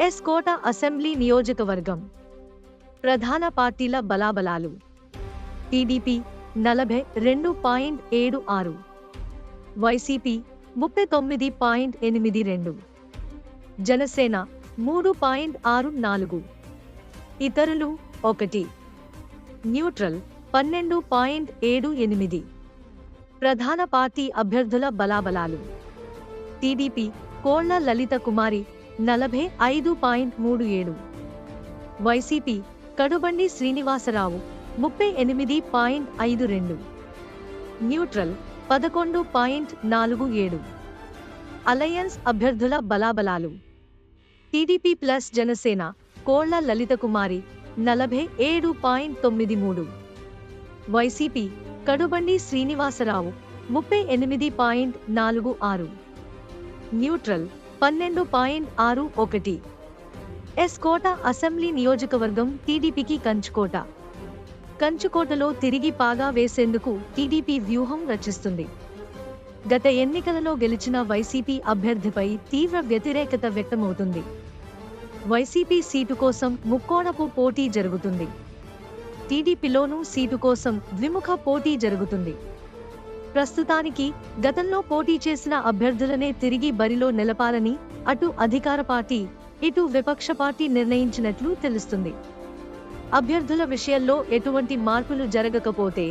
Yes Kota assembly నియోజకవర్గం. ప్రధాన పార్టీల బలాబలాలు. టీడీపీ 42.76, వైసీపీ 39.82, జనసేన 3.64, ఇతరులు 1, న్యూట్రల్ 12.78. ప్రధాన పార్టీ అభ్యర్థుల బలాబలాలు. TDP Kolla Lalitha Kumari 45.37, YCP Kadubandi Srinivasarao 38.52, neutral 11.47. Alliance అభ్యర్థుల బలాబలాలు. TDP plus Janasena Kolla Lalitha Kumari 47.93, YCP Kadubandi Srinivasarao 38.46, neutral 12.61. S Kota assembly నియోజకవర్గం టీడీపీకి కంచుకోట. కంచుకోటలో తిరిగి పాగా వేసేందుకు టీడీపీ వ్యూహం రచిస్తుంది. గత ఎన్నికలలో గెలిచిన వైసీపీ అభ్యర్థిపై తీవ్ర వ్యతిరేకత వ్యక్తమవుతుంది. వైసీపీ సీటు కోసం ముక్కోణపు పోటీ జరుగుతుంది. టీడీపీలోనూ సీటు కోసం ద్విముఖ పోటీ జరుగుతుంది. ప్రస్తుతానికి గతంలో పోటీ చేసిన అభ్యర్థులనే తిరిగి బరిలో నిలపాలని అటు అధికార పార్టీ, ఇటు విపక్ష పార్టీ నిర్ణయించినట్లు తెలుస్తుంది. అభ్యర్థుల విషయంలో ఎటువంటి మార్పులు జరగకపోతే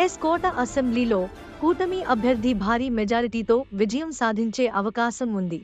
ఎస్ కోట అసెంబ్లీలో కూటమి అభ్యర్థి భారీ మెజారిటీతో విజయం సాధించే అవకాశం ఉంది.